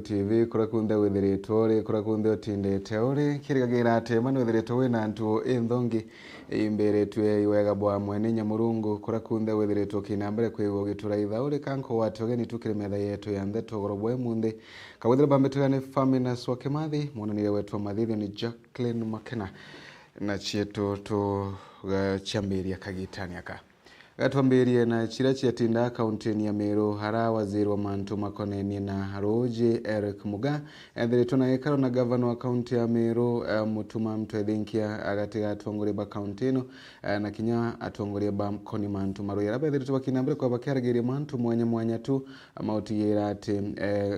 TV kura kunthe withiritwo ri kura kunthe utindite uri kirigagira ati mani withiritwo wina ntu inthongi imbiritwe iwega bwa mwene nyamurungu kura kunthe withiritwo kina mbere kwigwo gitura itha uri kanko wati ogeni tukire metha yetu ya ntheto goro bwe munthi kawithira bambitira ni Famina Swakimathi munanire wetu mathithio ni Jacqueline Makena na chietu tu chambiria kagitani aka gatwambirie na chira chiatinda kaunti ya Meru hara waziri wa mantu makonenie na haroji Eric Muga ethiritwo na ikaro na governor wa kaunti ya Meru Mutuma Mtwethinkia agatiga atongore ba kaunti ino na kinya atongore ba koni mantu maruya ethiritwo bakinambere kwa bakiaragiria mantu mwanya tu amautigera ati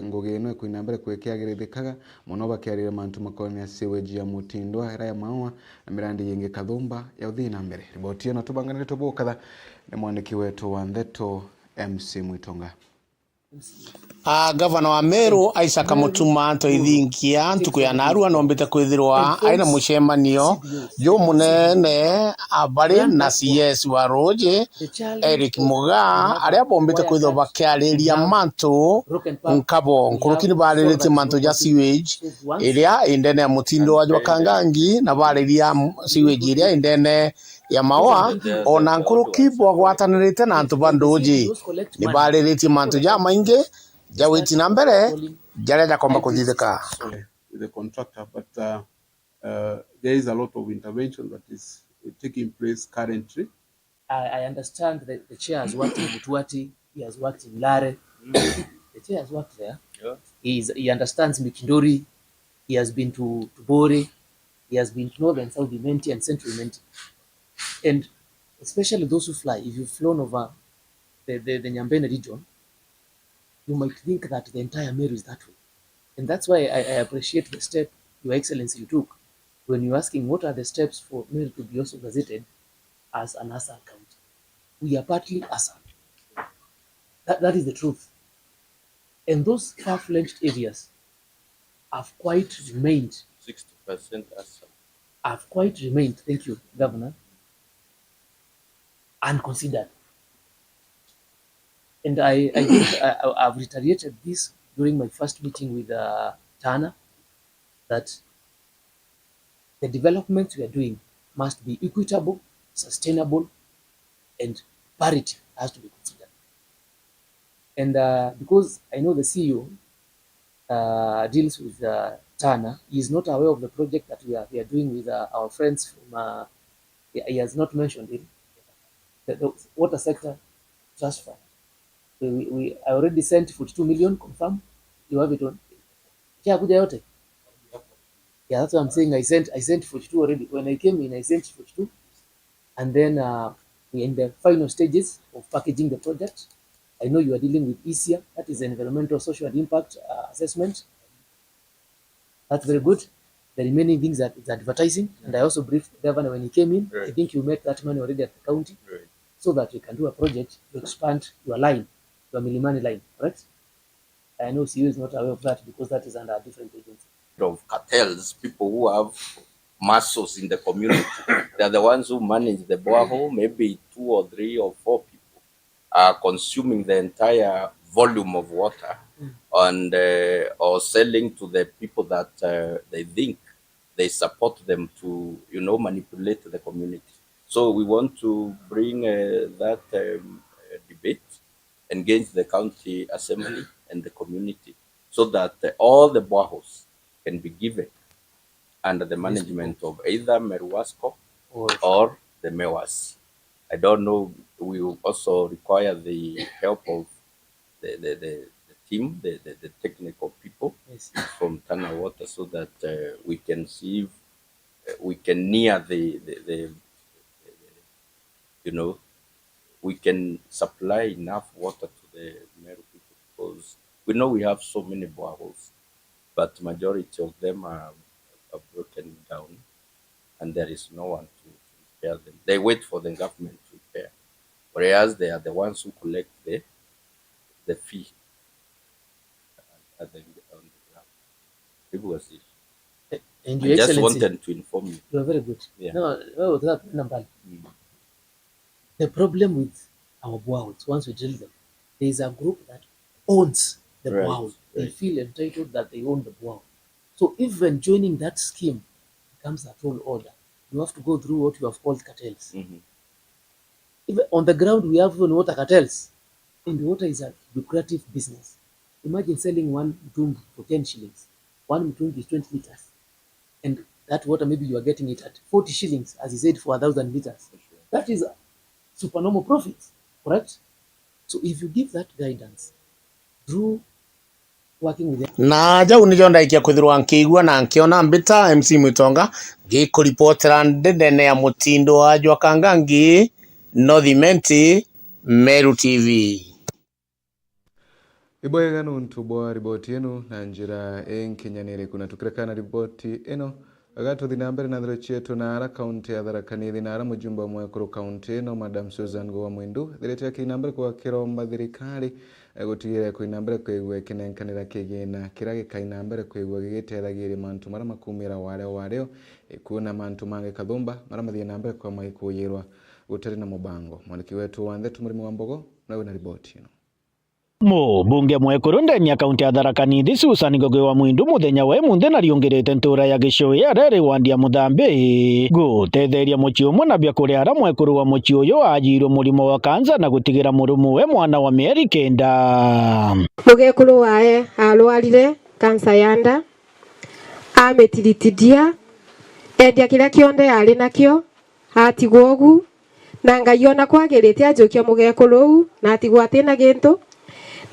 ngugi ino kuinambere kwekiagirithikaga muno bakiarire mantu makonenia sewage ya Mutindwa hera ya Maua na mirandi yingi kathumba ya uthina mbere riboti ino tubanganire tubukatha ni mwandiki wetu wa Ntheto MC Mwitonga. Governor wa Meru Isaac Mutuma Mtwethinkia ntuku ya narua nombite kwithirwa aina mucemanio jo munene abari na CS wa Roje Eric Muga aria bombite kwithirwa bakiariria mantu nkabo nkurukini bariritie mantu ja sewage iria indene ya Mutindwa wa Kangangi na bariria sewage iria indene ya Maua ona nkuruki bwagwatanirite na antu bandoji ni bariritie mantu ja maingi jawiti na mbere jarenda kwamba kuthithika the contractor, but there is a lot of intervention that is taking place currently. I understand that the chair has worked in Butuati, he has worked in Lare. The chair has worked there. Yeah. He understands Mikindori, he has been to Bore, he has been to Northern South Imenti and Central Imenti. And especially those who fly, if you've flown over the Nyambene region, you might think that the entire Meru is that way. And that's why I appreciate the step, Your Excellency, you took when you're asking what are the steps for Meru to be also gazetted as an ASA county. We are partly ASA. That is the truth. And those far-fledged areas have quite remained. 60% ASA. Have quite remained, thank you, Governor, unconsidered. And I think I've reiterated this during my first meeting with Tana, that the developments we are doing must be equitable, sustainable, and parity has to be considered. And because I know the CEO deals with Tana, he is not aware of the project that we are doing with our friends from, he has not mentioned it, the water sector trust fund. I already sent 42 million, confirm. You have it on. Yeah, that's what I'm saying. I sent 42 already. When I came in, I sent 42. And then we're in the final stages of packaging the project. I know you are dealing with ESIA, that is Environmental Social Impact Assessment. That's very good. The remaining things are advertising. And I also briefed the governor when he came in. Right. I think you met that money already at the county. Right. So that we can do a project to expand your line. The Milimani line, correct? I know CEO is not aware of that because that is under a different agency. Of cartels, people who have muscles in the community, they are the ones who manage the borehole. Maybe 2 or 3 or 4 people are consuming the entire volume of water and or selling to the people that they think they support them to, manipulate the community. So we want to bring that debate, engage the county assembly and the community so that all the boreholes can be given under the management of either Meruwasco or the MEWAS. I don't know, we will also require the help of the team, the technical people from Tana Water so that we can see if we can near we can supply enough water to the Meru people because we know we have so many boreholes, but majority of them are broken down and there is no one to repair them. They wait for the government to repair, whereas they are the ones who collect the fee on the ground. It was it. And I just wanted to inform you. You are very good. Yeah. No, the problem with our boreholes, once we drill them, there is a group that owns the Right, Boao. They right. feel entitled that they own the Boao. So even joining that scheme becomes a tall order. You have to go through what you have called cartels. Mhm. Even on the ground, we have even water cartels. And water is a lucrative business. Imagine selling one mtungi for 10 shillings. One mtungi is 20 liters. And that water, maybe you are getting it at 40 shillings, as he said, for 1,000 liters. That is supernormal profits, correct? So if you give that guidance through working with them. Na jau nijo ndaikia kwithirwa nkiigua na nkiona mbita MC Mwitonga gikuripotera ndendene ya mutindo wa Jwakangangi Northimenti Meru TV. Iboyega nuntu bwa riboti eno na njira enkinyanire kuna tukirekana riboti eno agatuthi na mbere na thiro chietu na ara kaunti ya Tharaka Nithi na ara mujumba mwekuru kaunti eno Madam Susan Gowa Mwindu thirete kina mbere kwa kiromba thirikari gutigire kuina mbere kwigwa kinenkanira kigina kirage kaina mbere kwigwa gigiteragiire mantu mara makumira wareo ikuna mantu mange kathumba mara mathie na mbere kwa maikuyirwa gutari na mubango mwaniki wetu wanthe tumuri mwambogo nawe na riboti eno. Mũmbunge mwekũrũ ndeni ya kaunti ya Tharaka Nithi Susan Gowa Mwindu muthenya wa mũnthi nariongirite ntura ya gicui areri wandia muthambi gutetheria muci umwe na bia kuri ara mwekũrũ wa muci uyu ajirwo murimo wa kanza na gutigira murumu we mwana wa mieri 9. Mugekũrũ wae arwarire kansa ya nda ametiritidia endia kiria kionde ari nakio atigwo ogu na Ngai ona kwagirite ajokia mugekũrũ na atigwo atina gintu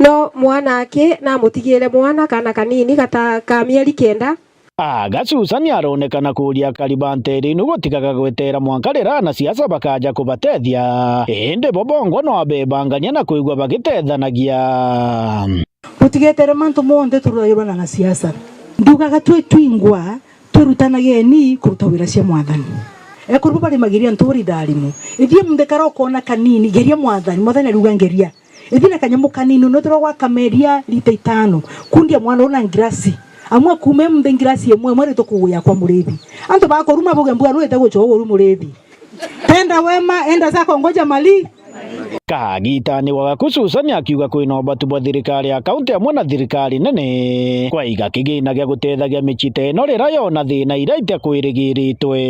no mwana ake na mutigire mwana kana kanini ka mieri 9. Aga Susan aronekana kuria karibanteri nu gutigaga gwetera mwankarira na siasa bakaja kubatethia ende bobongo no abebangania na kuigwa bagitethanagia utigetere mantu monde turayirwa na siasa ndugaga twingwa turutanagie ni kuruta wira cia mwathani ekuru bari magiria nturi dalimu ithie mundekara ukona kanini geria mwathani ruga ngeria ithina kanyamu kanini no turwa kameria lita 5 kundia mwana ona ngirasi amwe kume mde ngirasi emwe mwere tukuya kwa murethi anto bako ruma boge mbwa ruete gocho ru murethi tenda wema enda zako ngoja mali kagitani wa Susan akiuga kwina obatu bwa thirikari ya kaunti amwe na thirikari nene kwa iga kigina gya gutethagia michite no rira yona thina ira ite kwirigiritwe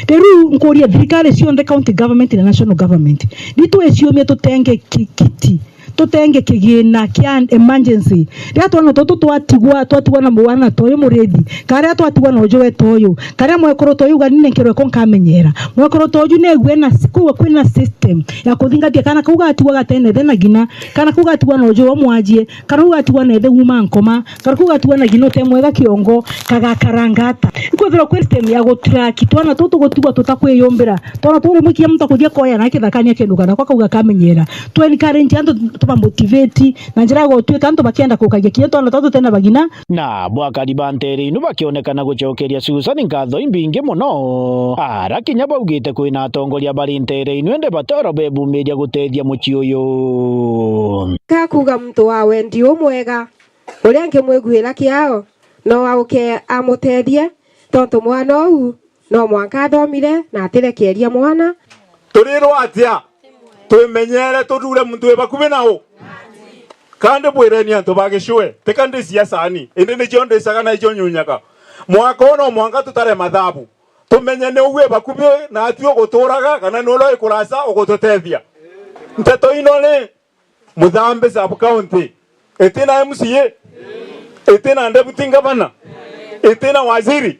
Teru nkoria thirikari cionde county government na national government nitwe ciumia tutenge kiti tutenge kigina kia emergency ria twana twatigwa na mwana toyo murethi karia twatigwa na ojo wetoyo karia mwekoro toyo ganine nkero konkamenyera mwekoro toyo negwe na kuwa kwina system ya kuthingatia kana kuga atigwa gatene thena gina kana kuga atigwa na ojo mwajie kana kuga atigwa na ethe uma nkoma kana kuga atigwa na gino temwega kiongo kagakarangata iko thero system ya gutrack twana gutigwa tutakwiyombera twana turi mukia mtu kuthia koya na kithakania kindu kana kwa kuga kamenyera tweni current ando tuba motivate na njira gotwika antu bakienda kukagia kintu ona tatu tena bagina na bwa karibanteri nu bakionekana gucokeria Susan ngatho imbinge muno ara kinya baugite kwina atongoria bari ntere inwende batoro bebumiria gutethia muci uyu kakuga mtu wa wendi umwega uria ngimwiguira kiao no auke amutethie tontu mwana uyu no mwanka athomire na atire kieria mwana turirwo atia twimenyere turure muntu we bakubi nao kandi bwireni antu bagicwe tikandi siasani indi ni cionde sagana icio nyunyaga mwaka ono mwanga tutare mathabu tumenye ne uwe bakubi na atio guturaga kana no lo ikurasa ugututethia nteto ino ni muthambe sub county etina MCA etina deputy governor etina waziri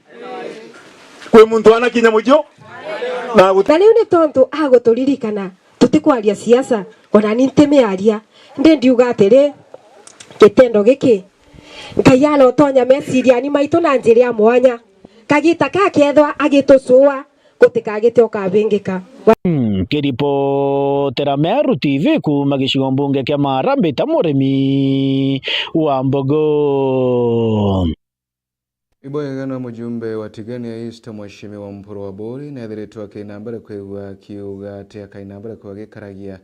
kwe muntu ana kinya mujo na riu ni tontu aguturirikana tutikwaria siasa ona ni ntimiaria ndiuga atiri kitendo giki Ngai alotonya meciria ni maitu na njira ya mwanya kagita kakethwa agitucua gutikagite ukabingika kiripotera Meru TV kuma gicigo mbunge kia Marambi ta murimi wa Mbogo. Iboyegana mujumbe wa Tigania East Mheshimiwa Mpuro wa Bori na thiritwa kinambere kwigwa kiuga tia kainambere kwa gikaragia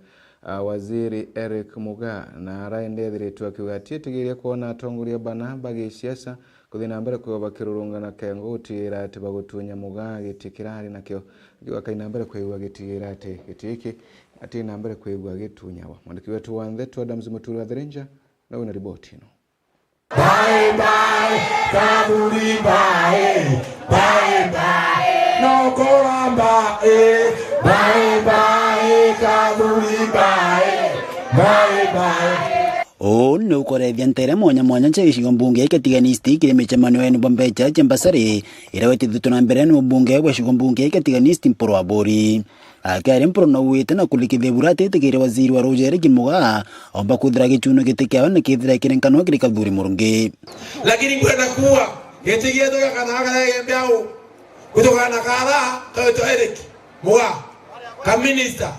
waziri Eric Muga na araende thiritwa kiuga tietigiria kuona atongoria bana bagi siasa kuthina mbere kwa bakirurungana kengo utira ati bagutunya Muga gitikirari nakyo kiuga kainambere kwigwa gitigira ati gitiki ati nambere kwigwa gitunyawa mwandiki wetu wa Nthetu Adams Muturi wa Thirinja na una ripoti no. Bye bye kaburi bye bye no koramba bye bye kaburi bye Ono ukorethia ntere mwanya nche gicigo mbunge iketiganisti kiri micemanio enu bombecha chembasari iraweti thuto na mbere ni mbunge wa gicigo mbunge iketiganisti mporo wa bori akari mporo na uite na kulikithia burati itikire waziri wa Roger Kimuga omba kuthira gichuno gitikiao na kithira kirenkano kiri Kathuri Murungi lakini kwenda kuwa gitigie toka kana yembeao kutoka na kara to Eric Muga ka minister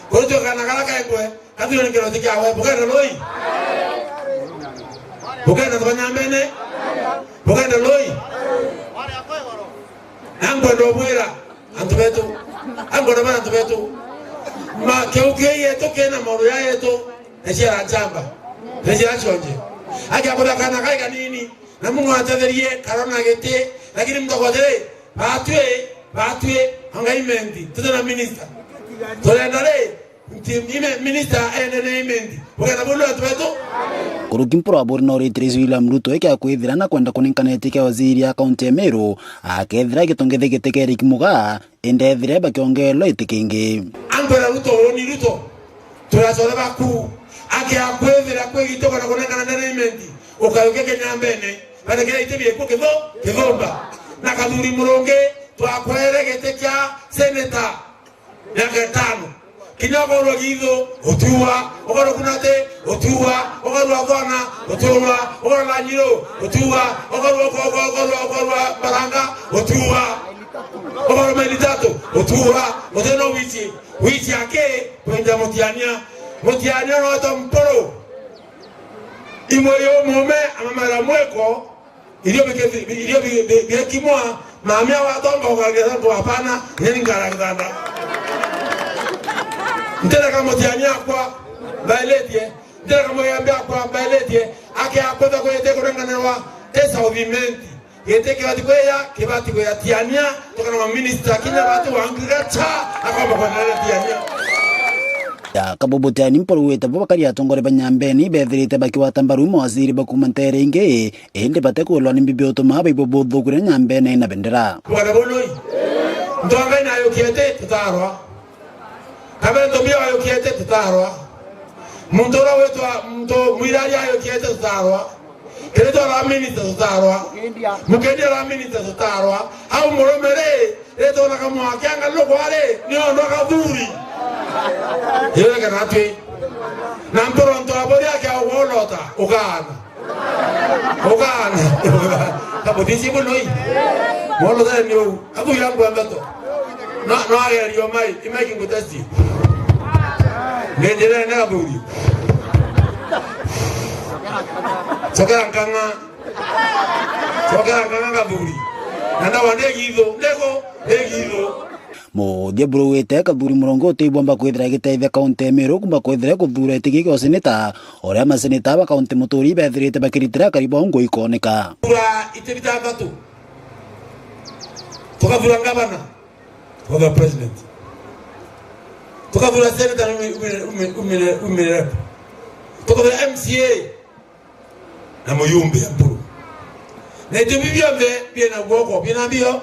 kutoka na kara kaengwe Kathuri ni kero tikiao bugenda loi bugenda tonyambene bugenda loi ango ndo bwira antubetu ango ndo bana antubetu ma keuke yeto kena moro ya yeto ejera jamba ejera chonje akia boda kana kai nini na Mungu atatherie karona gete lakini mtokodere batwe angaimendi tutana minister tolendale minister eneneimendi bugenda bulu antubetu Kuruki mporo wa bori na Rais William Ruto eke akwithira na kwenda kuninkana etike waziri ya kaunti ya Meru akethira gitongethe giteke Eric Muga endethire bakiongelo itikingi Ambera Ruto ni Ruto turasole baku ake akwethira kwegitoka na kuninkana eneneimendi ukayuke Kenyambene banegera itebie ko kithomba na Kathuri Murungi twakwere giteke senator ya gatano Kinyago Rogido, Otua, Ogoro Kunate, Otua, Ogoro Avana, Otua, Ogoro Laniro, Otua, Ogoro Baranga, Otua, Ogoro Meditato, Otua, Odeno Wichi Ake, Penda Motiania no Tomporo. Imoyo Mome, Amamara Mweko, Idio Bekimoa, Mamia Watonga, Ogagazanto Apana, Nengaraganda. Ndela kama tiania kwa bailetie ndela kama yambia kwa bailetie ake akwenda kwa yete kurengana wa tesa ovimenti yete kibati kwa tiania toka na minister kinya watu wangiracha akaba kwa tiania ya kabobotani mporo weta babakari atongore banyambeni bethirite bakiwatambaru mawaziri bakumantere inge ende bateko ni bibioto maba ibobodho kure nyambene na bendera bwana boloi ndonga na yokiete tutarwa Kabendo mbio ayo kiete tutarwa. Mundora wetu mto mwirari ayo kiete tutarwa. Kereto la minister tutarwa. Mukendia la minister tutarwa. Au moromere eto na kama akianga loko wale ni ndo Kathuri. Yeye kana ati. Na mporo ndo abori yake au wolota ugana. Kabo disi buloi. Molo da ni o. Abu yangu ambato. No ageri yo mai imaki ngutasi. Ngendele na buri. Sokera kanga buri. Nanda wande gido, ndego. Mo dia bro wete Kathuri Murungi tibomba kwithira giteithia kaunti ya Meru kumba kwithira kuthura itikiki o seneta oria maseneta ba kaunti Muturi bethirite bakiritira karibu ngo ikoneka. Ura itebita batu. Tukavura ngabana. Toka president. Toka vula senator umere. Toka vula MCA na Muyumbe ya Mpuru. Na ito bibiombe pia na woko pia na bio.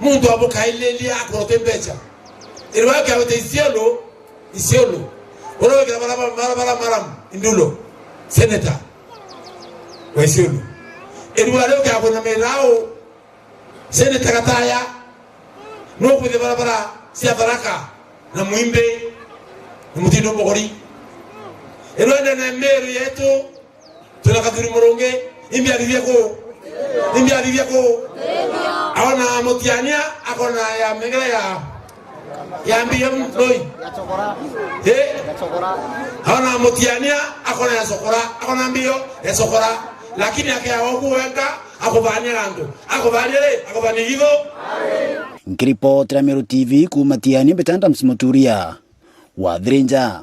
Mundu abo kaileli akrote mbecha. Irwa ka wote isiolo. Oro ka maram indulo. Senator. Wa isiolo. Irwa leo ka kuna melao. Senator kataya. No kude barabara sia baraka na Muimbe na Mutindo Mbogori erwenda na Meru yetu tuna Kathuri Murungi imbi alivia ko aona Motiania akona ya mengela ya mbiyam loi aona Motiania akona ya sokora akona mbiyo ya sokora lakini akia okuweka akobani hivo Nkiripoti ya Meru TV kumatiani Betanda Msimoturia Wadhirinja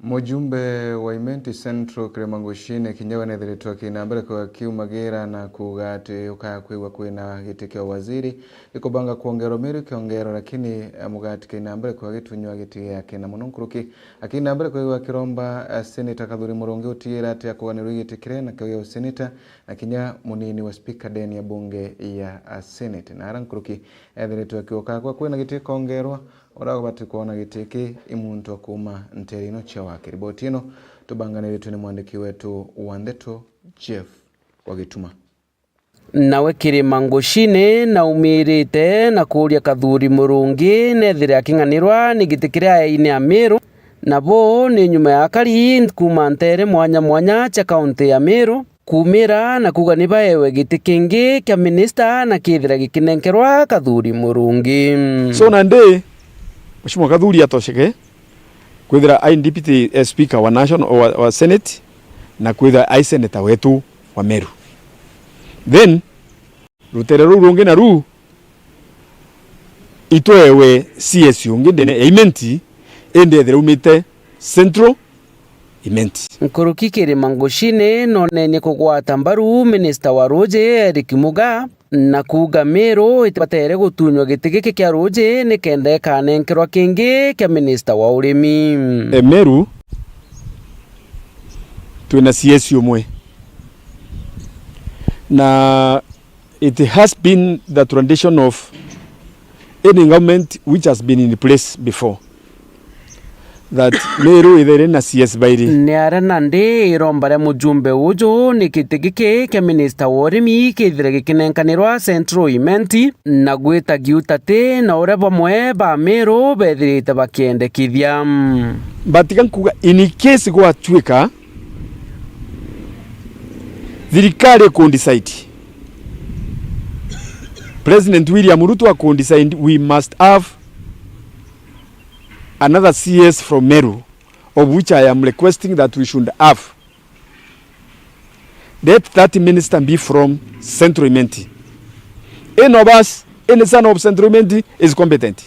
Mujumbe wa Imenti Central Kremangoshine kinyawa nethiritwa kinambere kwa kiumagera na kugati ukaya kwiwa kwina giti kia waziri ikubanga kuongero miru kiongero lakini mugati kinambere kwa gitunywa giti yake na mununkuruki akinambere kwa kiromba seneta Kadhuri Murungi utira ati akuganirwa giti kire na kwa seneta na kinya munini wa speaker deni ya bunge ya senate na arankuruki ethiritwa kiuka kwa kwina giti kongerwa orago bati kuona gitiki imuntu akuma nterino cha wake. Riboti ino tubanganire tuni mwandiki wetu Wandeto Jeff Wagituma. Nawe Kremangoshine na umirite na kuria Kadhuri Murungi nethire aking'anirwa ni giti kiria ine Meru nabo ni nyuma ya kari kuma ntere mwanya mwanya cha kaunti ya Meru kumira na kuganiba ewe giti kingi kia minister na kithira gikinenkerwa Kadhuri Murungi. So nande Mheshimiwa Kadhuri atosheke kwithira ai deputy speaker wa national wa senate na kwithira ai senator wetu wa Meru. Then rutere rungi na ru itoewe CS yungi ndene Imenti ende thirumite central Imenti. Nkuruki Kremangoshine nonene kugwata mbaru minister wa Roje Eric Muga na kuga Meru itabatere gutunywa giti giki kia Roje ni kende kanenkerwa kingi kia minister wa urimi. Meru twina CS umwe na it has been the tradition of any government which has been in place before that Meru ithere na CS bairi ni arana ndi irombare mujumbe ujo ni kitigike kia minister wa urimi kithire gikinenkanirwa central Imenti na gwita giutate na ure bamwe ba Meru bethirite bakiendekithia batika nkuga in case gwatuika thirikari kundicide President William Ruto akundicide we must have another CS from Meru, of which I am requesting that we should have. Let that minister be from Central Imenti. Any of us, any son of Central Imenti is competent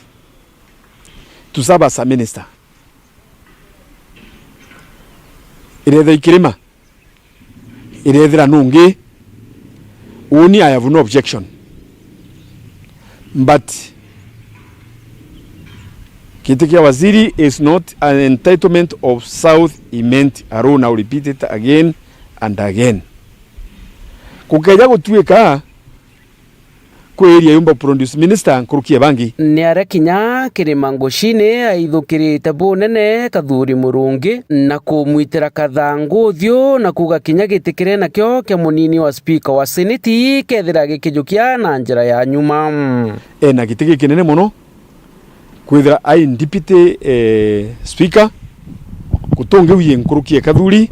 to serve as a minister. Irethra ikirima, irethra nungi, uni I have no objection. But kiti kia waziri is not an entitlement of South Imenti alone. I will repeat it again and again. Kukeja gutuika kweria yumba produce minister nkurukie bangi. Ni arakinya Kremangoshine aithukirite bunene Kadhuri Murungi na kumwitira kathangu thio na kuga kinya gitikire nakyo kia munini wa speaker wa senate kethira gikijukia na njira ya nyuma. Na gitiki kinene muno kwithira ai deputy speaker kutonge wiye nkurukie Kadhuri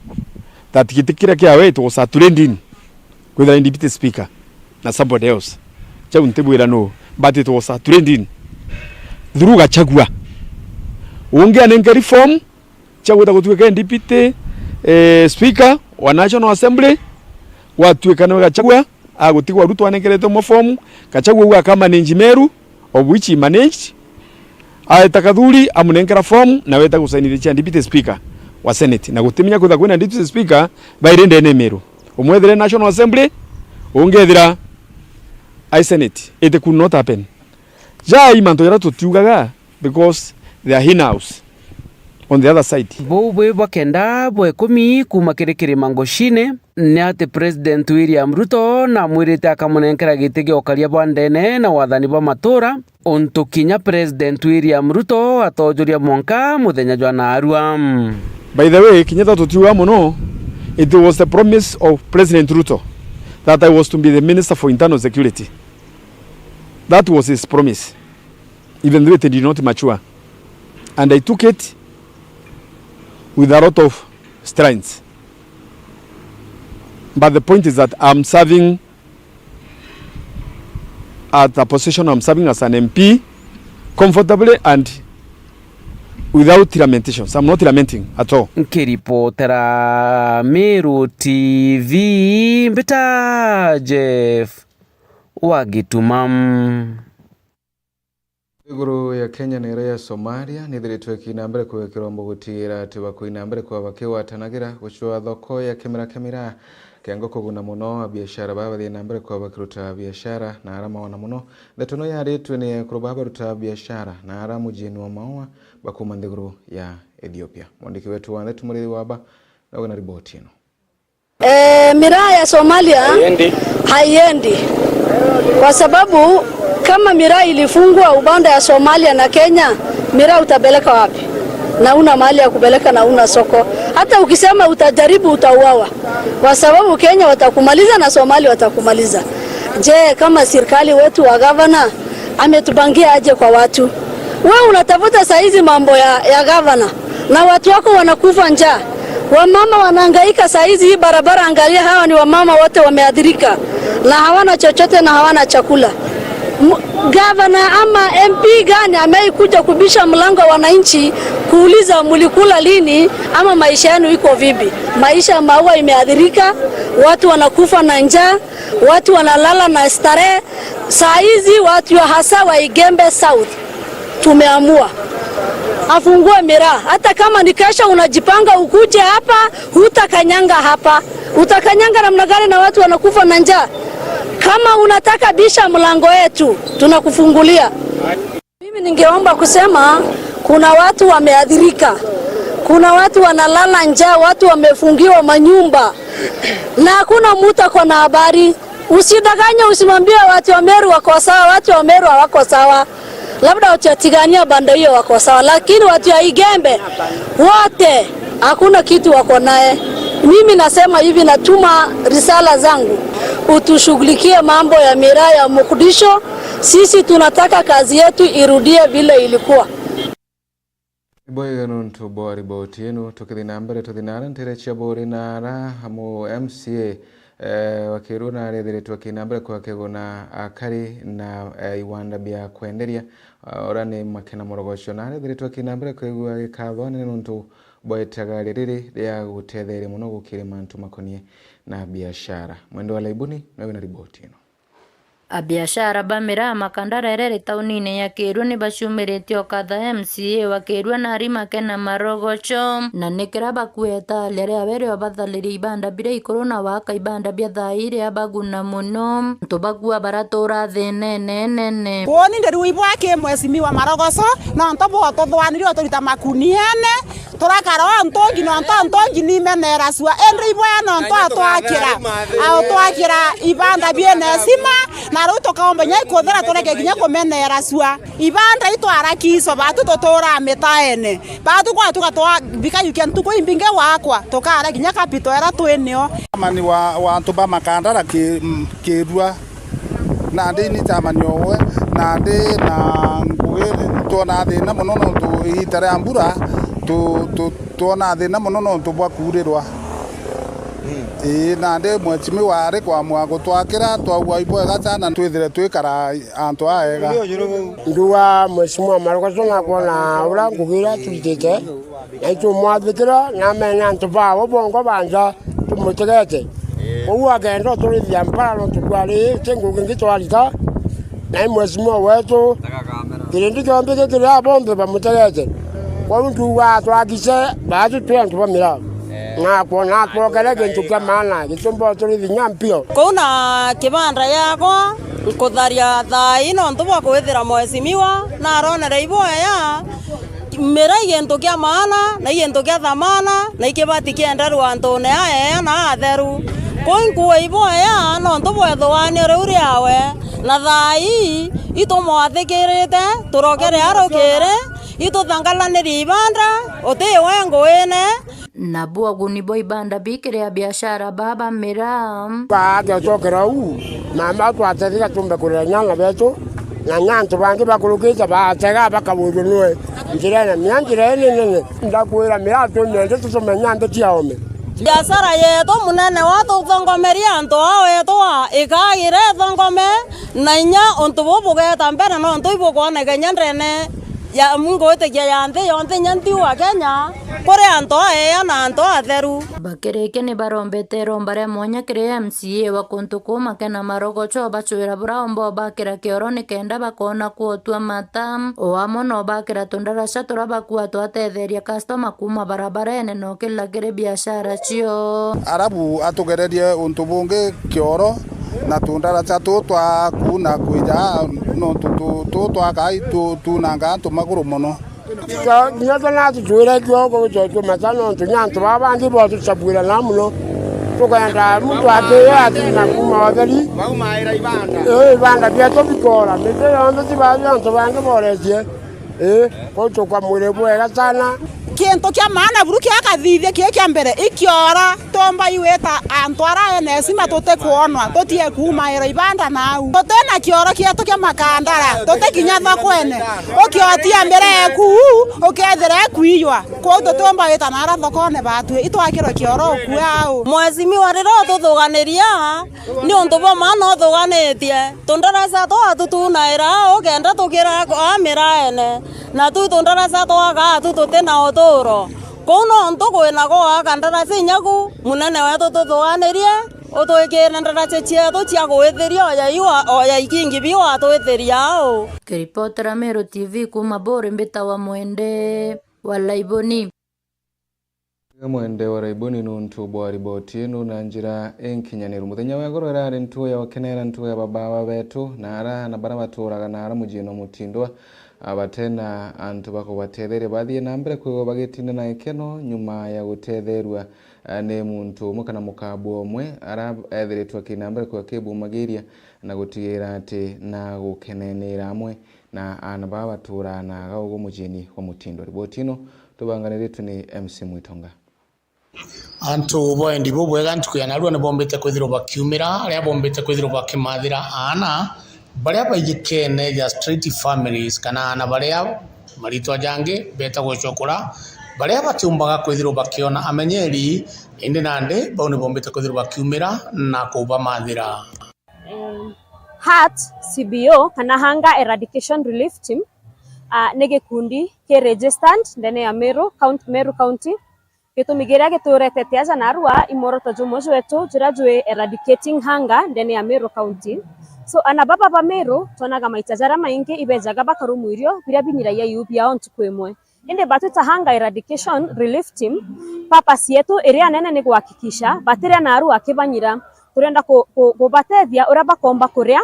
that gitikira kia wetu saturendin kwithira deputy speaker na somebody else chau ntebwira no but it was saturendin thuruga chagua ungia nenga reform chagua gutuika deputy speaker wa National Assembly watuika no gachagua agutigwa Ruto anekerete mo form kachagua kama manage Meru of which he managed aita Kadhuri amunenkera form na weta gusainithia deputy speaker wa senate na gutiminya kutha kwina deputy speaker bairende ene Meru umwethere National Assembly ungethira I senate it could not happen. Jai manto yara tutiugaga because they are in-house on the other side. Bwe bakenda bwe kumi kuma Kremangoshine ni ati President William Ruto na mwirite akamunenkera gitege okaria bwandene na wathani ba matora onto kinya President William Ruto atojuria monka muthenya jwa na arua. By the way, kinyata tutiuga muno, it was the promise of President Ruto that I was to be the Minister for Internal Security. That was his promise, even though it did not mature. And I took it with a lot of strength. But the point is that I'm serving at a position I'm serving as an MP comfortably and without lamentations. I'm not lamenting at all. Nkiripotera Meru TV mbita Jeff Wagituma. Iguru ya Kenya na ya Somalia nithiritwe kinambere kwekirwa mbugugira ati bakwinambere kwa bakiwatanagira gucwa thoko ya kemera kengo kuguna muno biashara babathie nambere kwa bakiruta biashara na arama wana muno thetono yaritwe ni kuruba baruta biashara na aramu jinu wa maua bakuma nthiguru ya Ethiopia. Mwandiki wetu wa Ndetu Murithi Waba na ripoti ino. Miraa ya Somalia haiendi kwa sababu kama miraa ilifungwa ubanda ya Somalia na Kenya, miraa utapeleka wapi? Na una mahali ya kupeleka na una soko. Hata ukisema utajaribu utauawa. Kwa sababu Kenya watakumaliza na Somalia watakumaliza. Je, kama serikali wetu wa governor ametupangia aje kwa watu? Wewe unatafuta saizi mambo ya governor na watu wako wanakufa njaa. Wamama wanahangaika saizi hii barabara, angalia hawa ni wamama wote wameadhirika na hawana chochote na hawana chakula. Governor ama MP gani amekuja kubisha mlango wa wananchi kuuliza mlikula lini ama maisha yenu iko vipi? Maisha Maua imeadhirika, watu wanakufa na njaa, watu wanalala na starehe. Saa hizi watu hasa wa Igembe South tumeamua afungue miraa. Hata kama ni kesho unajipanga ukuje hapa, hutakanyanga hapa. Utakanyanga namna gani na watu wanakufa na njaa? Kama unataka bisha mlango wetu, tunakufungulia. Mimi ningeomba kusema kuna watu wameadhirika. Kuna watu wanalala njaa, watu wamefungiwa manyumba. Na hakuna mtu ako na habari. Usidanganye, usimwambie watu wa Meru wako sawa, watu wa Meru hawako sawa. Labda utatigania banda hiyo wako sawa, lakini watu ya Igembe wote hakuna kitu wako naye. Mimi nasema hivi, natuma risala zangu, utushughulikie mambo ya miraa ya Mogadishu. Sisi tunataka kazi yetu irudie vile ilikuwa. Boy nuntu bori botinu tukithina mbere tuthinara ntere cha bori nara mu MCA wakiruna rethiritwe kinambere kwa keguna akari na iwanda bia kwenderia orane makena morogocho na rethiritwe kinambere kwegua gikatho ne nuntu boetaga riri ya gutetheria muno gukire mantu makonie na biashara. Mwendo wa Laibuni na ripoti ino. Abiashara ba miraa makandarere taunine ya Keru ni bashumiretio kadha MCA wa Keru na rima kena marogocho na nekera bakueta lere abere abathaliri ibanda bire ikorona waka ibanda bya thaire abaguna muno tobagua baratora nene woni nderu ibwake mwesimi wa marogoso na ntobo tothwaniri otorita makuniene torakara ntongi no ntongi ni menera swa endri ibwana nto atwakira ibanda biene sima na ruto kaombe nyai kothera toreke ginya kumenera swa ibanda itwara kiso batu totora metaene batu kwa tukatwa bikayukia ntuko imbinge wakwa tokara ginya kapito era twenio amani wa ntuba makandara kirua na ndi ni tamani owe na ndi na nguge tona thina muno no tu itare ambura tona thina muno no tu bwa kurirwa na ndi mwechimi wari kwa mwago twakira twagwa ibwega sana twithire twikara antu aega nduwa mwechimi marogoso na kona ura ngugira twitete na tu mwathikira na mena antu bawo bongo banja tumutegete uwa gendo turithia mpara tukwari tengu ngingi twarita na mwechimi wetu kirindi kyombe kiri abombe bamutegete kwa mtu wa twagise batu twantu bamira na kuona twogere kintu kya maana gitumbo turithinya mpio kuna kibanda yako kutharia thai no ntubo kwithira mwesimiwa na aronere iboya mera yento kya maana na yento kya thamana na ikibati kienderwa antone aya na atheru koinkuwa iboya no ntubo ethwani uri awe na thai itomwathikirite turogere arokere ituthangalaniri ibanda otewe ngoene na buaguni boy banda bikire ya biashara baba miraa baada chokera u mama twathika tumbe kule nyanga betu na nyantu bangi bakulukita batega bakabujunwe njirene nyanjirene nene ndakwira miraa tumende tusomenya ndetiaome biashara yetu munene watu thongomeria antu awetu ikagire thongome na inya ontu bubugeta mbere no ontu ibukone kenyendrene ya Mungu otegia ya nthi yonthe nyanti wa Kenya kuri anto aya na anto atheru bakireke ni barombete romba ria mwanya kiri MCA wa kuntu kuma Kena Marogocho bachwira buraombo bakira kioro ni kenda bakona kuotua mata o amo no bakira tundarasha turabakua twatetheria customer kuma barabarene no kila kiri biashara cio arabu atugererie untu bungi kioro na tundarasha tutwa kuna kuija no tutwa kai tunanga tumaguru muno nginya twana tutwire kiogo cyo matano tunyanto babandi bo tucabwira namuno tukenda mundu ateye atina kuma watheri baumaira ibanda bieto bikora mite yondo tibayanto bange boretie ko tukwa mwire bwega sana kintu kia maana buru kia kathithia kia mbere ikiora tomba iweta antwara enesima tote kuonwa totie kumaira ibanda nau tote na kiora kia to kia makandara tote kinya thokone okiotia mbere eku okethere kuiywa ko tomba weta nara thokone batwe itwakiro kiora okuao mwezimiwa riro tuthuganiria ni untu bo maana uthuganitie tundarasa to atutunaira ogenda tukira amira ene na tu tundarasa to aga tututena otoro kono onto kwena go akandarasa nyagu munene wetu tuthuganirie utwikire ndarasa cietu cia gwithiria oya ikingi biwa twithiria o kiripotera Meru TV kuma Bore mbita wa Mwende wa Laiboni Mwende wa Laiboni nuntu bwa riboti ino na njira enkinyaniro muthenya wa goro rari ntu ya wakenera ntu ya babawa betu nara na bara baturaga nara mujino mutindwa abatena antu bako batethere bathie na mbere kwigo bagitinda na ikeno nyuma ya gutetherwa ne muntu mukana mukabo omwe ara etheretwa kinambere kwa kebu magiria na gutigira ati na gukenenera amwe na anaba batura na gago mujini wa mutindo riboti ino tubanganiretu ni MC Mwitonga antu boendi bobwega ntuku ya narua ne bombete kwithiro bakiumira aria bombete kwithiro bakimathira ana baria baigikene ya street families kana ana baria maritwa jange beta gochokora baria batiumbaga kwithiro bakiona amenyeri indi nande baune bombete kwithiro bakiumira na kuba mathira HAT CBO kana Hunger Eradication Relief Team ne gikundi ke registered ndene ya Meru County gitumigira giturete aja narua imoroto jumojo wetu jirajwe eradicating hunger ndene ya Meru County so ana baba ba Meru tonaga maitajara maingi ibejaga bakarumuirio biria binyiraia yubi ya ontu kwemwe inde batuta Hunger Eradication Relief Team purpose yetu area nene ni kuhakikisha batira narua kibanyira turenda kubatethia ura bakomba kuria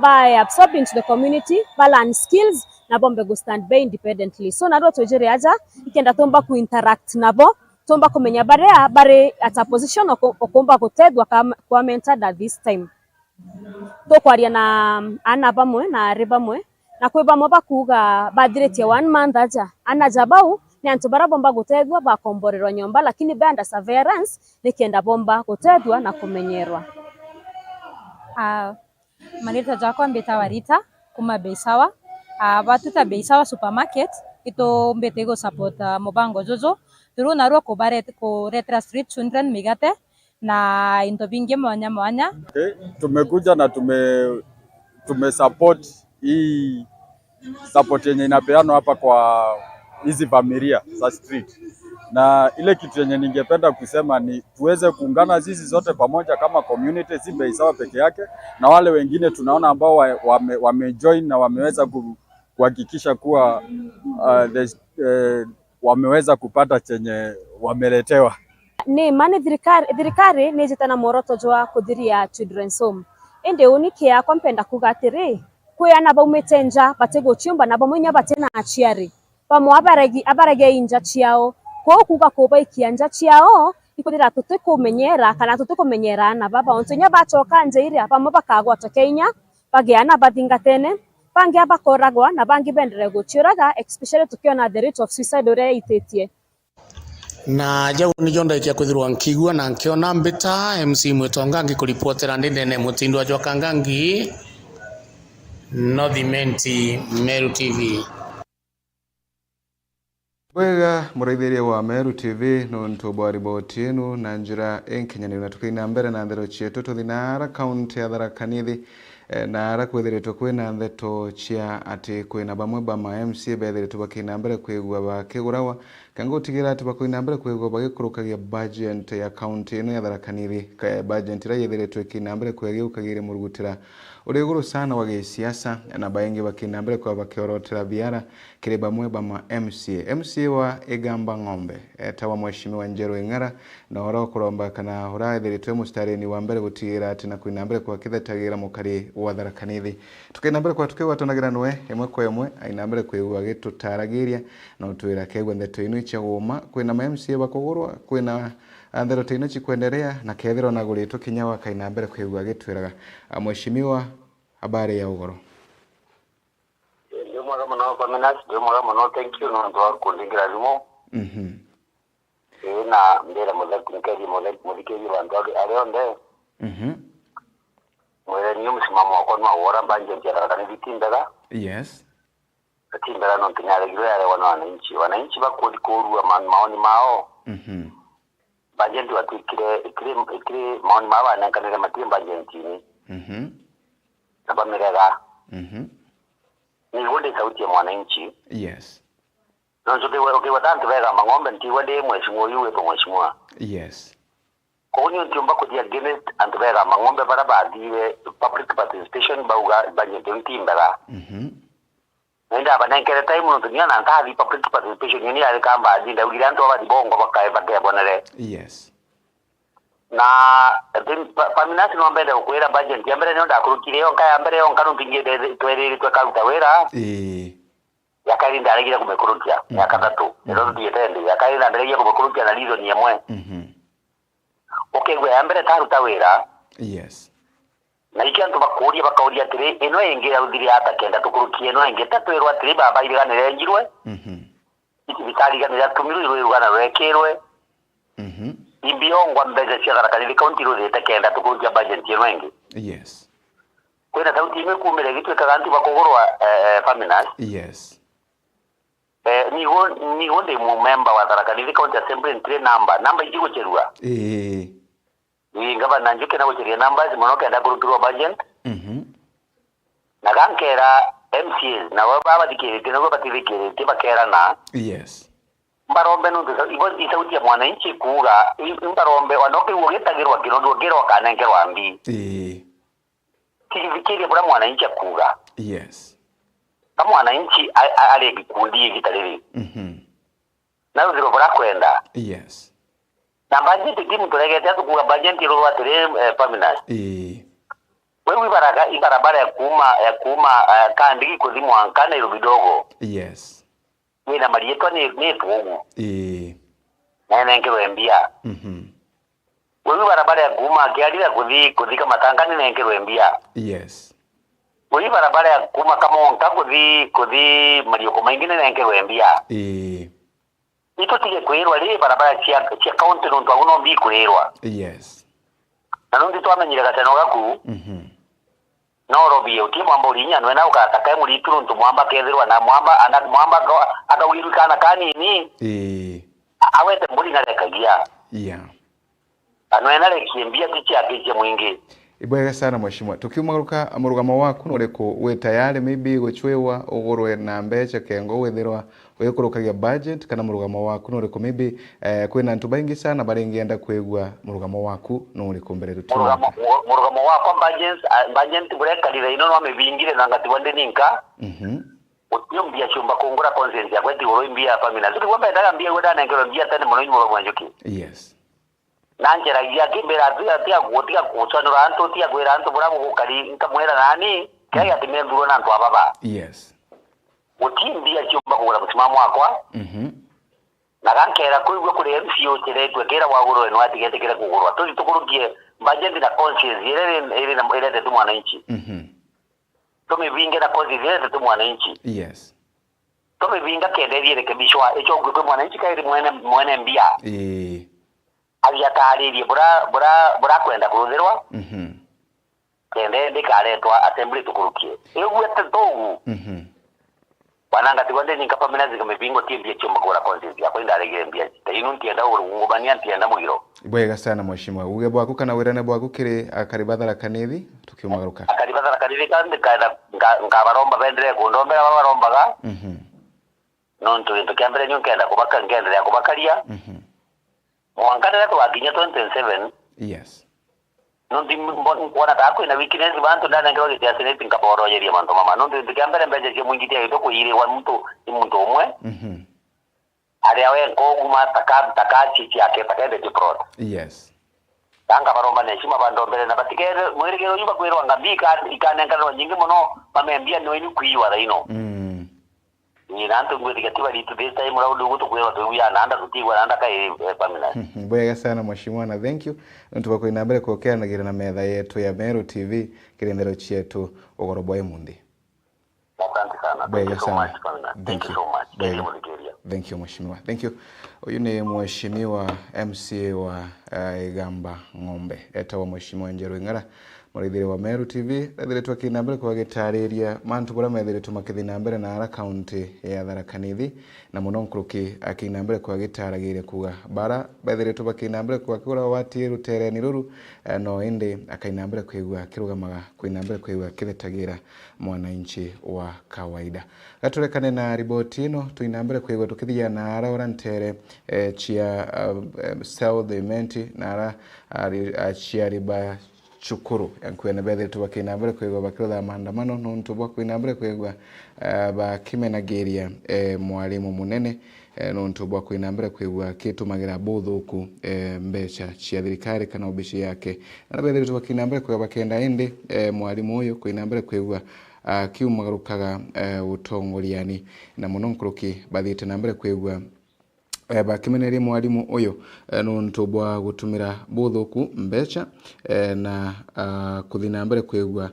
by absorb into the community ba learn skills na bombe go stand by independently so narua tojere aja ikenda tomba ku interact nabo tomba kumenya bare at a position okomba gutethwa kwa mentor at this time to kwaria na ana bamwe na ari bamwe na kwe bamwe bakuga bathirĩtie 1 month aja ana jabau ni antu bara bomba gutethwa bakomborerwa nyomba lakini banda surveillance nikienda bomba gutethwa na kumenyerwa Marita jakwa mbeta warita kuma Beisawa batuta Beisawa supermarket ito mbete go support mobango jojo turu narua ko retra street children migate na into bingi mwanya tumekuja na tume support hii support yenye inapeanwa hapa kwa hizi familia za street, na ile kitu yenye ningependa kusema ni tuweze kuungana sisi zote pamoja kama community, si Beisawa peke yake na wale wengine tunaona ambao wamejoin na wameweza kuhakikisha kuwa wameweza kupata chenye wameletewa. Ni mane thirikari ni jitana moroto jwa kuthiria children's home ende unike ya kompenda kugatiri kuyana baumetenja batego chiumba na bamunya batena achiari pamo abarage inja chiao ko kuga kuba ikianja chiao ikudira tutikumenyera kana tutikumenyera na baba ontonya bachoka nje iria pamo bakagwa tokenya bagiana bathingatene bangi abakoragwa na bangi bendere guchiraga especially tukiona the rate of suicide ore itetie na jau ni jonda ikia kwithirwa nkigua na nkiona mbita MC Mwitonga ngikuripotera ndene mutindo wa Jwakangangi Northimenti Meru TV Bwega muraithiria wa Meru TV no ntobwa riboti ino na njira enkinyaniro na tukina mbere na ndero chietu tuthinara county ya Tharaka Nithi na ara kwethiritwo kwina ntheto cia ati kwina bamwe ba ma MCA bethiritwo bakina mbere kwigwa bakigurawa kanga utigira ati bakwina mbere kwigwa bagikurukagia budget ya county ino ya Tharaka Nithi budget ira yethiritwo ikina mbere kwegiukagire murugutira uri iguru sana wa gisiasa na baingi bakina mbere kwa bakiorotera biara kire bamwe ba ma MCA wa Igamba Ng'ombe etawa mheshimiwa Njeru Ing'ara na oro kuromba kana uraithiritwe mustareni wa mbere gutigira ati na kwina mbere kwa kithetagira mukari wa Tharaka Nithi tukina mbere kwa tukiwatanagira nwe imwe kwa imwe aina mbere kwigwa gitutaragiria na utwira kegwe ndeto inu icha guma kwina ma MCA bakugurwa kwina ndeto inu chikwenderea na kethiro na gurito kinyawa kaina mbere kwigwa gitwiraga mheshimiwa habari ya ugoro thank you no ndo kundigira limo na mbera mudaknikeri mudikeri bantu alionde mwere ni msimamo wako na wora banje jara kana bitindaga yes bitindaga no kinyale giro yale wananchi bakodi korua maoni mao banje ndio ikire maoni mao anakanira matimba jentini nabamerera ni wode sauti ya mwananchi yes ndio ukiwa tantu vega mang'ombe ntiwade mheshimiwa yuwe kwa mheshimiwa yes konyo ntiomba kudia against antu vega mang'ombe bara baadhiwe public participation bauga banye ntimbera nenda abanenkere time no tunya na ntathi public participation ni ali kamba ajinda ugira nto abadi bongo bakae bonere yes na paminasi no mbele ukwera budget ya mbere no ndakurukire yo kaya mbere yo nkanu tingede twereri twekaruta wera yakari ndaragira kumekurukia yakatatu ndio tuyetende yakari ndaragira kumekurukia na lizo ni yemwe okay gwe ambere taruta wera yes na ikiantu bakauria tiri ino engera udiri ata kenda tukurukie no engeta twerwa tiri baba iriganire njirwe iki bitariganira tumiru irugana rekerwe imbiongo mbeze cia Tharaka Nithi county rutete kenda tukurukia budget ino engi yes kwena sauti imekumire gitu kaganti bakugurwa faminas yes ni wonde mu member wa Tharaka Nithi county assembly entry number ijigo cherua ngaba nanjuke na uchiria numbers monoke nda kurukirwa budget na gankera MCs na baba dikire tino batirikire tibakera na yes mbarombe no ibo isauti ya mwananchi kuga mbarombe wanoke wogitagirwa kirondo gero kanengerwa ambi kivikire bura mwananchi kuga yes kama mwananchi ale gikundi gitariri na uziro bura kwenda yes na budget timu tulegete kuga budget ro atire permanent wewe ibarabara ya kuma kandi kuzimu ankana ilo bidogo yes ni na mali yetu ni tugu na ngero embia wewe barabara ya kuma kialira kudhika matangani na ngero embia yes wewe barabara ya kuma kama onka kudhi mali yako mengine na ngero embia ito tije kuirwa li barabara cia county ndo twaguno mbi kuirwa yes na ndo twamenyira gatano gaku no robi utimo ambolinya no na ukataka muri turu ndo mwamba kethirwa na mwamba akawirikana kanini awete muri na rekagia anwena rekiembia tichi akije mwingi ibwega sana mheshimiwa tukiumaruka amurugamo waku noreko we tayari maybe gochwewa ogorwe na mbecha kengo wethirwa wekurukagia budget kana murugamo waku noreko maybe kwina ntu baingi sana barengienda kwegwa murugamo waku noreko mbere rutu murugamo wako budget bureka lira ino no mebingire nangati wande ninka utiombia chumba kungura consent ya kweti oroimbia famina tuti kwamba ndagambia weda na ngero mbia tane mono nyumo mwanjoki yes nanjera ya kimbera tia kuotia kuchanura anto tia gwera anto buramu kukali nkamwera nani kaya timenduro na ntwa baba yes utimbia chumba kugura msimamo wakwa na gankera kuigwa kuri MCO tiretwe kera waguro eno atigetekera kugurwa tuti tukurukie budget na conscience ile na ile tetu mwananchi tumevinga na conscience ile tetu mwananchi yes tumevinga kederie rekebishwa echo gwe mwananchi kairi mwene mbia aliataririe bura kwenda kuruthirwa kende ndikaretwa assembly tukurukie igwete togu wananga tiwande ni kapamena zikamepingo timbia chomba kwa content ya kwenda alegere mbia tayinu ntienda ngobania ntienda mugiro Bwega sana mheshimiwa uge bwaku kana wirane bwaku kiri akaribadara kanithi tukiumagaruka akaribadara kanithi kandi ngabaromba bendere kundombera babarombaga nonto into kambere nyunkenda kubaka ngendere yakubakaria mwankana to wakinya 27 yes nonti mbona tako ina weakness bantu ndana ngero ya seneti ngaboro yeri manto mama nonto into kambere mbeje ke mwingiti ya itoko yire wa mtu umwe ari awe ko kuma takachi yake takende tiprot yes tanga baromba neshima bandombere na batikere mwerekero yuba kwero ngabika ikanenga nyingi muno bamembia no ini kuiwa raino ni nanto ngwe tikatiba litu this time raudu gutu kwero to ya nanda tutigwa nanda kai pamina bwega sana mheshimiwa na thank you ntuba ko inambere ko kera gira na metha yetu ya Meru TV kirendero chetu ogorobwa emundi asante sana bwega sana thank you so much thank you mheshimiwa thank you uyu ni mheshimiwa MCA wa Igamba Ng'ombe etawa mheshimiwa Njeru Ng'ara Murithire wa Meru TV rathiretwo kinambere kwa gitariria mantu bura methiretwo makithina mbere na ara county ya Tharaka Nithi na muno nkuruki akinambere kwa gitaragire kuga bara bethiretwo bakinambere kwa kura wati rutereni ruru no inde akainambere kwigwa kirugamaga kuinambere kwigwa kithetagira mwananchi wa kawaida gaturekane na riboti ino tuinambere kwigwa tukithia na ara orantere chia South Imenti na ara chia riba Chukuru yankwene bethe tubakinambere kwegwa bakira maandamano nontu bwa kwinambere kwegwa bakimenageria mwalimu munene nontu bwa kwinambere kwegwa kitumagira buthuku mbecha cia thirikari kana obici yake na bethe tubakinambere kwegwa bakenda indi mwalimu uyu kwinambere kwegwa kiumagarukaga utongoriani na muno nkuruki bathite nambere kwegwa bakimeneria mwalimu uyu nontu bwa gutumira buthuku mbecha na kuthina mbere kwegwa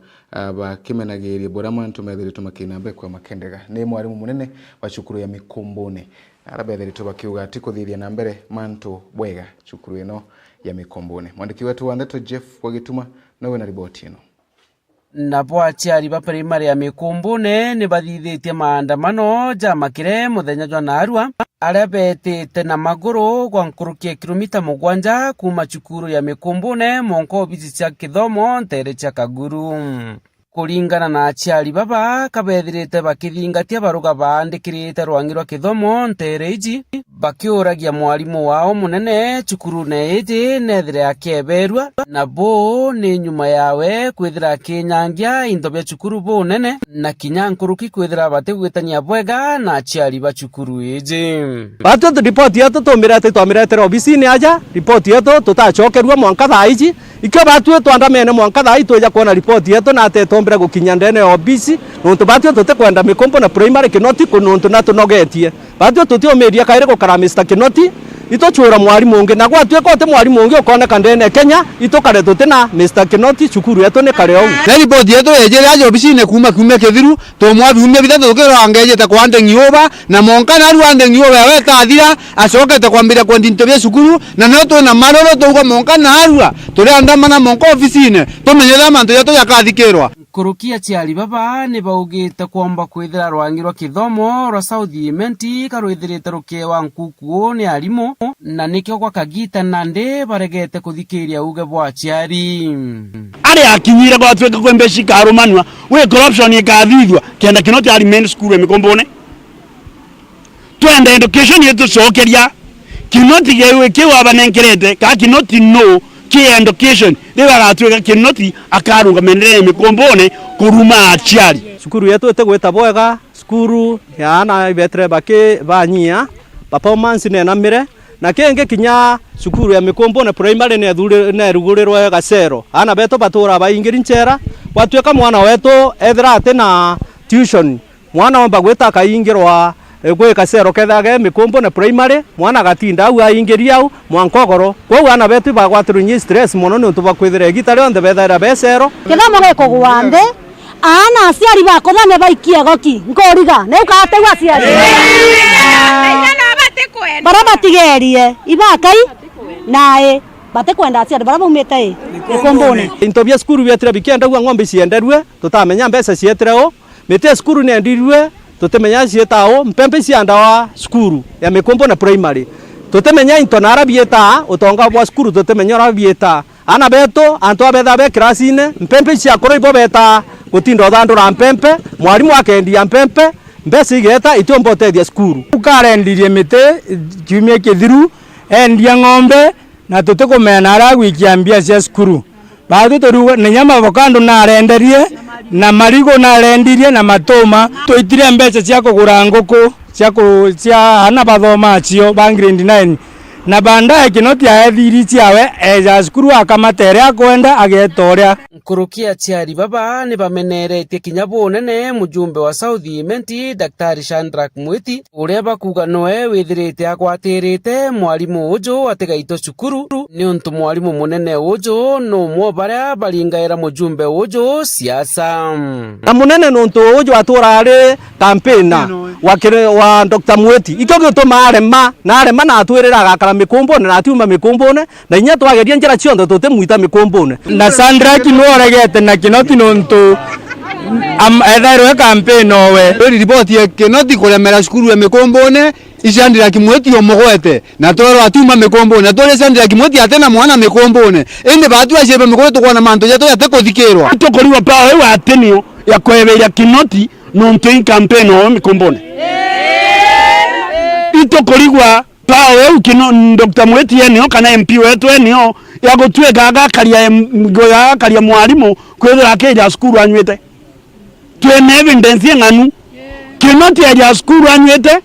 bakimenagiria bora mantu methiritwo makina mbere kwa makendega ni mwalimu munene wa cukuru ya Mikombone arabethiritwo bakiuga ati kuthiria na mbere mantu bwega cukuru ino ya Mikombone mwandiki wetu wa Ndeto Jeff Wagituma nawe na riboti ino nabo aciari ba primary ya Mikombone ni bathithitie maandamano jamakire muthenya jwa narua aria betete na maguru gwa nkurukia kilomita 7 kuma cukuru ya Mikombone monko obici cia kithomo ntere cia Kaguru kuringana na aciari baba kabethirite bakithingatia baruga baandikirite rwangi rwa kithomo ntere iji bakiuragia mwalimu wao munene cukuru ne iji nethire akeberwa na bo ni nyuma yawe kwithira kinyangia into bya cukuru bo nene na kinyankuruki kwithira batigwitania bwega na aciari ba cukuru iji batu report yetu tumirete obisini aja report yetu tutachokerwa mwanka thaiji ikyo batu twandamene mwanka thai twaja kuona report yetu na atetombere gukinya ndene obisi nontu batu tutikwenda Mikombone primary kinoti kunontu na tunogetie batu tutiomeria kaire gukara Mr Kinoti itochura mwalimu ungi na gwatwe kote mwalimu ungi ukoneka ndene Kenya itokare tutina Mr Kinoti cukuru yetu ni kare au na report yetu ejere ajo obisine kuma kethiru to mwabiumye bitatu tukira angejete kwande ngioba na monka na ruande ngioba wetathira acokete kwambira kwa ndinto bya cukuru na no twina maroro tugo monka na arua turi andamana monka ofisine tumenyera mantu yetu yakathikirwa kurukia aciari baba ni baugite kwamba kwithira rwangi rwa kithomo rwa South Imenti karwithirite rukewa nkuku ni arimu na nikyo kwa kagita nande baregete kuthikiria uge bwa aciari ari akinyire kwa tweka kwembeshi karumanwa we corruption ikathithwa kenda Kinoti ari main school ya Mikombone twende education yetu cokeria Kinoti gewe kiwa banenkerete ka Kinoti no ki education ndiga gatweka Kinoti akarunga mendelea Mikombone kuruma aciari cukuru yetu etegweta bwega cukuru yana ibetre bake banyia performance ne namire na kenge kinya cukuru ya Mikombone primary ne rugurirwe gacero ana beto batura baingiri nchera watweka mwana wetu ethira ate na tuition mwana wamba gweta kaingirwa gwe gacero kethage Mikombone primary mwana gatinda au aingiria au mwankogoro kwa ana betu bagwatirunyi stress mono ni tubakwithire gitare onde bethera becero kithomo geko gwande ana aciari bakothane baikia goki ngoriga ne ukategwa aciari bara batigerie ibakai nae batikwenda aciari bara baumite Mikombone into bya skuru byetire bikenda gwa ng'ombe cienderwe tutamenya mbeca cietere o mete skuru ne ndirwe tutemenya cietao mpempe cianda wa skuru ya mikombo na primary tutemenya into na arabieta utonga bwa skuru tutemenya arabieta ana beto anto abetha be klasine mpempe cia koro ibo beta gutindo thandura mpempe mwarimu akendia mpempe mbesi igeta itombote dia skuru ukarendirie mite kiumia kithiru endia ng'ombe na tutukumena ara gwikiambia cia skuru bado toru nyama avocado na arenderie na marigo na arendirie na matoma toitire mbeca cia kugura nguku cia hana bathoma acio ba grade 9 na baadaye kinoti aethiri ciawe eja skuru akamatere akwenda agetoria nkurukia ciari baba ni bameneretie kinya bunene mujumbe wa South Imenti Daktari Shandrak Mwiti uria bakuga noe withirite agwatirite mwarimu ujo atigaito cukuru ni untu mwarimu munene ujo no mwo baria baringaira mujumbe ujo siasa na munene no untu ujo aturari campaigna wa Dr. Mwiti ikyo gituma arema na atwirira agakara mikumbone na atiuma mikumbone na inya twageria njira cionthe tutemwita mikumbone na Shandrak nuoregete na kinoti nontu ethairwe campaign owe ripoti ya kinoti kuremera skuru ya mikombone Shandrak Mwiti omogwete na twero atuma mikombone na twere Shandrak Mwiti atena mwana mikombone ende batu acebe mikoro tukona manto ya toya tekothikirwa tokoriwa pawe wa atenio ya kweberia kinoti nontu in campaign owe mikombone itokorigwa pawe ukino Dr. Mwiti enio kana MP wetu enio ya gutweka agakaria mwarimu kwethira akija skuru anywete twene evidence ng'anu kinoti ya skuru anywete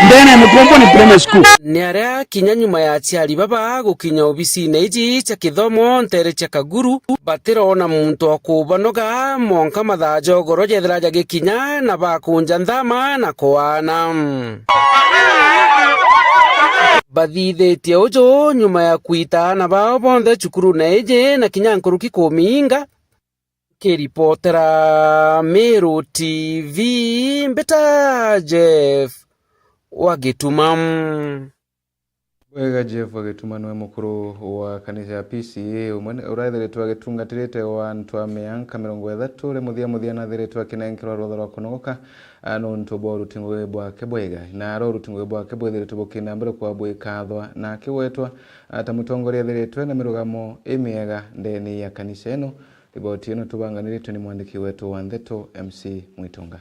ndene mikombo ni primary school ni aria kinya nyuma ya ciari baba gukinya obisine iji cia kithomo ntere cia Kaguru batirona muntu akubanoga monka mathajo goro jethira jagikinya na bakunja nthama na kwana bathithitie ujo nyuma ya kuita na bao bonthe cukuru na ije na kinya nkuruki kuminga kiripotera Meru TV mbeta Jeff wagitumam wega Jeff wagituma nwe mukuru wa kanisa ya PCA umwe uraithiritwo agitungatirite wa antu a mianka 30 ri muthia na thiritwo akinenkerwa rutho rwa kunogoka no ntubo rutingo bwake bwega na ro rutingo bwake bwethiritwo bukina mbere kwa bwikathwa na kiwetwa atamutongoria thiritwe na mirugamo imiega ndeni ya kanisa eno riboti eno tubanganiritwe ni mwandiki wetu wa Ndeto MC Mwitonga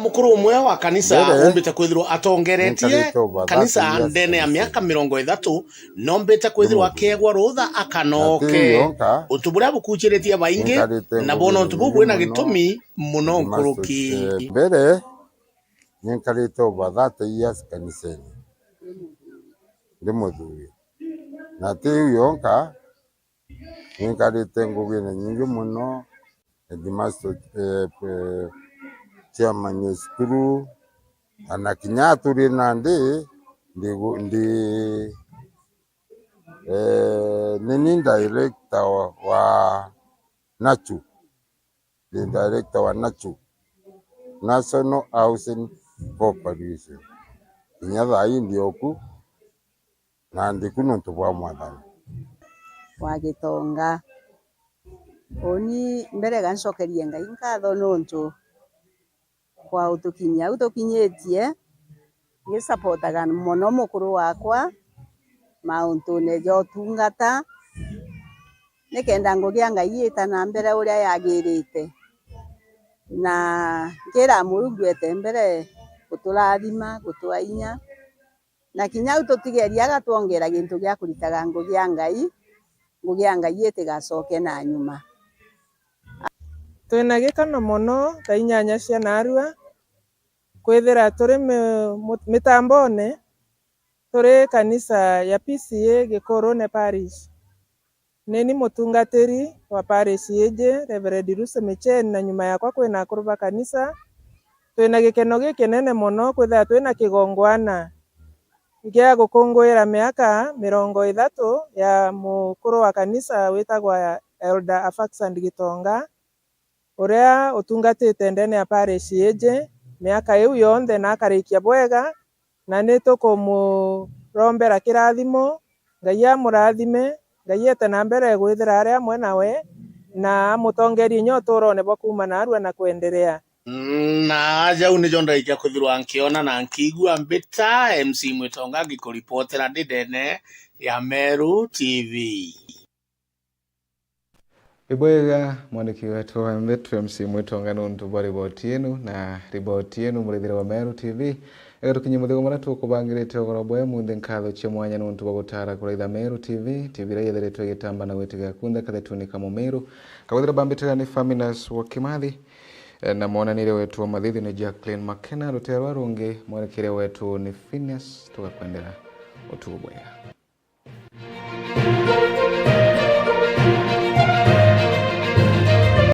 mukuru umwe wa kanisa umbite kwithirwo atongeretie kanisa ndene ya miaka 30 nombite kwithirwo akegwa rutha akanoke utuburia bukuchiritie baingi na bono utubu bwina gitumi muno nkuruki mbere nyenkarite over 30 years kaniseni ndi muthuri na tiu yonka nyenkarite ngugine nyingi muno edimasto chairman skuru ana kinyaturi nandi nini director wa Nachu the director wa Nachu National Housing Corporation kinyatha hii ndioku na ndikuno tubwa mwathani wagitonga oni mbere gancokerie ngai nkatho nontu kwa utukinya utukinyetie ni supportaga muno mukuru wakwa mauntu ne jo tungata nikenda ngugia ngai itana mbere uria yagirite na ngira murugwete mbere guturathima gutwainya na kinya ututigeria gatwongera gintu gia kuritaga ngugia ngai itigacoke na nyuma twina gikano muno ta inyanya cia narua kwithira turi mitambone turi kanisa ya PCA Gikorone Parish nini mutungatiri wa parish ije Reverend Ruse Michen na nyuma yakwa kwina akuruba kanisa twina gikeno gikinene muno kwithira twina kigongwana gia gukungwira miaka 30 ya mukuru wa kanisa witagwa Elder Afaxand Gitonga uria utungatite ndene ya parish ije miaka iu yonthe na akarikia bwega na nitukumrombera kirathimo ngai amurathime ngai ete na mbere gwithira aria amwe nawe na mutongerie nyoto urone bwa kuma narua na kuendelea na jau nä jonda ikia kå thirwo nkiona na nkigua mbita MC Mwitonga ngikũripotera ndindene ya Meru TV. Ibwega mwaniki wetu wa Metro MC Mwitonga nuntu bwa riboti yenu na riboti yenu murithire wa Meru TV tukinye muthigo mara tukubangirite ogoro bwe munde nkatho cia mwanya nuntu bwa gutara kuraitha Meru TV ria yethiritwe gitamba na gwitiga kunda kathetunika mu Meru kaguthira bambitira ni Faminas wa Kimathi na monanire wetu wa mathithi ni Jacqueline McKenna ruterwa rungi mwanekire wetu ni Phineas tugakwendera utugo bwega.